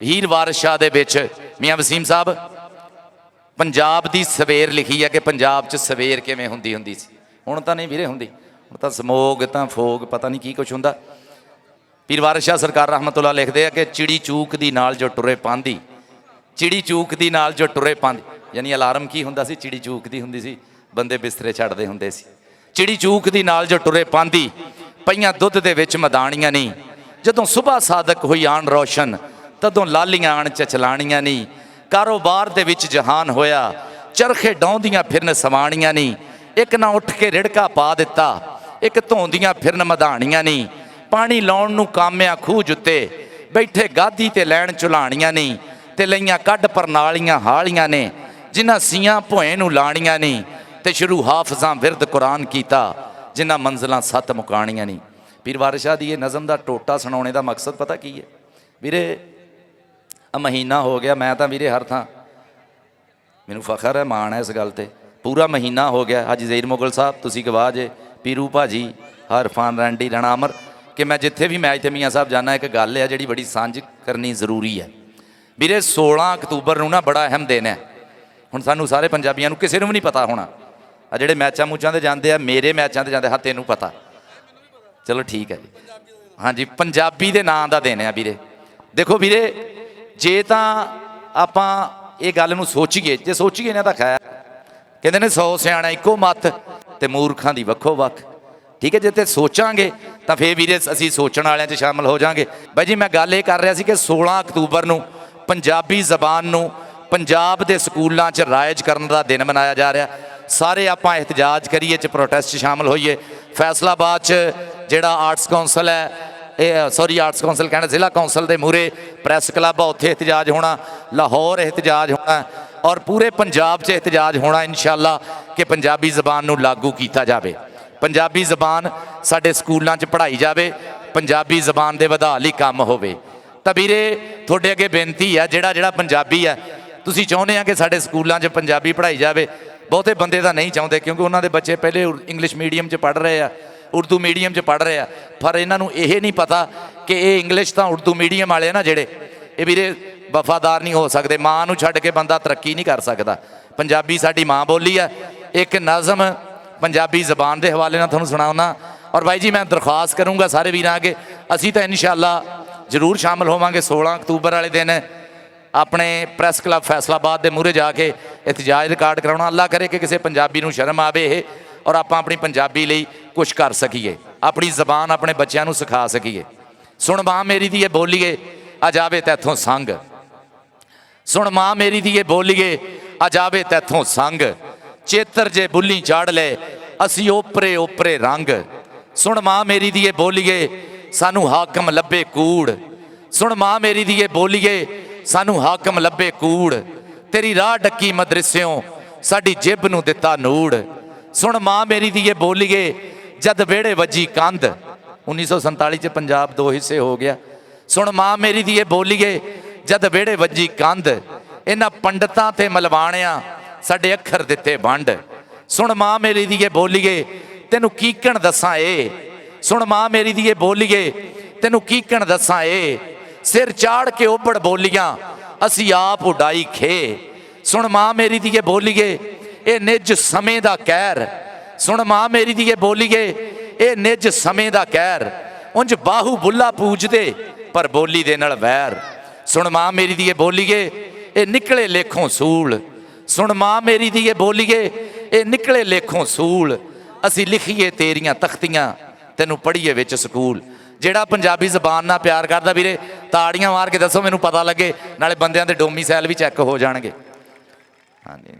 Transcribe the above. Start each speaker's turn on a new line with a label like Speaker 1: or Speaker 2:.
Speaker 1: ਹੀਰ ਵਾਰਿਸ शाह दे विच मियाँ वसीम साहब पंजाब दी सवेर लिखी है कि पंजाब च सवेर किवें हुंदी हुंदी सी। हुण तां नहीं वीरे हुंदी, हुण तां समोग तां फोग पता नहीं की कुछ हुंदा। पीर वारिस शाह सरकार रहमतुल्लाह लिखते हैं कि चिड़ी चूक दी नाल जो टुरे पांदी, चिड़ी चूक दी नाल जो टुरे पांदी, यानी अलार्म की हुंदा सी, चिड़ी चूक दी हुंदी सी, बंदे बिस्तरे छड्डदे हुंदे सी। चिड़ी चूक दी नाल जो टुरे पांदी, पईयां दुੱਧ दे विच मदाणियां नहीं, जदों सुबह सादक हुई आन रोशन, तदों लालियां आन चचलाणियां नहीं। कारोबार दे विच जहान होया, चरखे डौंदियां फिरन सवाणियां नहीं। एक ना उठ के रिड़का पा दिता, एक धोंदियां फिरन मधाणियां नहीं। पानी लाउण नूं कामिया खूह जुत्ते, बैठे गादी ते लैण चुलाणियां नहीं। ते लईयां कढ परनालियां हालियां ने, जिन्हां सीयां भोए नूं लाणियां नहीं। ते शुरू हाफिजां विरद कुरान कीता, जिन्हां मंजिलां सत मुकाणियां नहीं। पीर वारिस शाह दी ये नज़म दा टोटा सुणाउने दा मकसद पता की है वीरे? महीना हो गया, मैं तो वीरे हर थां मैनूं फखर है, माण है इस गल ते, पूरा महीना हो गया। हाजी ज़हीर मुगल साहब तुसीं गवाह जे, पीरू भाजी, हरफान रैंडी राणा अमर, कि मैं जिथे भी मैं इत्थे मियाँ साहब जाना एक गल है जिहड़ी बड़ी सांझ करनी जरूरी है वीरे। 16 अक्तूबर नूं ना बड़ा अहम दिन है। हुण सानूं सारे पंजाबियां नूं किसी नूं भी नहीं पता होना, आ जिहड़े मैचां मूचां ते जांदे आ, मेरे मैचां ते जांदे, हाँ तैनूं पता, चलो ठीक है जी। हाँ जी, पंजाबी दे नां दा दिन है वीरे। देखो वीरे, जे तां आपां ये गल नूं सोचीए, जे सोचीए ना तां खैर, कहंदे ने 100 सियाणा इक्को मत ते मूर्खां दी वक्खो वक्ख। ठीक है, जे ते सोचांगे तां फिर वीरे असीं सोचण वालियां च शामिल हो जांगे। बाई जी मैं गल ये कर रहा सी कि 16 अक्तूबर नूं पंजाबी जबान नूं पंजाब दे स्कूलों च राइज करन दा दिन मनाया जा रहा। सारे आपां एहतजाज करिए, च प्रोटेस्ट शामिल होइए। फैसलाबाद च जिहड़ा आर्ट्स कौंसल है, सॉरी आर्ट्स कौंसल कहना, जिला कौंसल के मूहरे प्रैस क्लब है, उत्थे एहतजाज होना, लाहौर एहतजाज होना, और पूरे पंजाब च एहतजाज होना इंशाअल्लाह कि पंजाबी जबान नूं लागू किया जाए, पंजाबी जबान साडे स्कूलों च पढ़ाई जाए, पंजाबी जबान दे वधा लई काम होवे। तां वीरे तुहाडे अगे बेनती है, जिहड़ा जिहड़ा पंजाबी है तुसीं चाहुंदे आ कि साडे स्कूलों च पंजाबी पढ़ाई जाए, बहुते बंदे तां नहीं चाहुंदे क्योंकि उन्हां दे बच्चे पहले इंग्लिश मीडियम च पढ़ रहे हैं, उर्दू मीडियम च पढ़ रहे हैं, पर इन्हों ये नहीं पता कि ये इंग्लिश तो उर्दू मीडियम वाले ना जिहड़े, ये वीरे वफादार नहीं हो सकते। माँ नूं छड्ड के बंदा तरक्की नहीं कर सकता। पंजाबी साडी माँ बोली है। एक नज़म पंजाबी जबान के हवाले नाल तुहानूं सुणाउणा। और भाई जी मैं दरख्वास्त करूँगा सारे वीरां अगे, असीं तां इंशाअल्लाह जरूर शामिल होवांगे 16 अक्तूबर वाले दिन अपने प्रैस क्लब फैसलाबाद के मूहरे जाके एहतजाज रिकॉर्ड कराउणा। अल्लाह करे कि किसी पंजाबी नूं शर्म आवे और आप अपनी पंजाबी लई कुछ कर सकीए, अपनी जबान अपने बच्चों को सिखा सकीए। सुन माँ मेरी दी बोलीए आ जावे तैथों संग, सुन माँ मेरी दी बोलीए आ जावे तैथों संग, चेतर जे बुली चाड़ ले असी ओपरे ओपरे रंग। सुन माँ मेरी दी बोलीए सानू हाकम लब्बे कूड़, सुन माँ मेरी दी बोलीए सानू हाकम लब्बे कूड़, तेरी राह डक्की मदरसियों साडी जिब नूं दिता नूड़। सुन माँ मेरी दी बोलीए जद वेड़े वजी कंध, 1947 च पंजाब 2 हिस्से हो गया। सुन माँ मेरी दी बोलीए जद वेड़े वजी कंध, इन्हां पंडितां ते मलवाणियां साडे अखर दिते वंड। सुन माँ मेरी दी बोलीए तैनूं कीकण दसां ए, सुन माँ मेरी दी बोलीए तैनूं कीकण दसां ए, सिर चाड़ के ओबड़ बोलियां असी आप उडाई खे। सुन माँ मेरी दी बोलीए ए निज समय दा कहर, सुन माँ मेरी दी बोलीए ए निज समय दा कहर, उंज बाहू बुला पूजदे पर बोली दे नाल वैर। सुन माँ मेरी दी बोलीए ए निकले लेखों सूल, सुन माँ मेरी दी बोलीए ए निकले लेखों सूल, असी लिखीए तेरियां तख्तियां तैनूं पढ़ीए विच स्कूल। जिहड़ा पंजाबी जबान नाल प्यार करदा वीरे ताड़ियां मार के दसो, मैनूं पता लगे, नाले बंदियां दे डोमीसाइल भी चैक हो जाणगे। हाँ जी।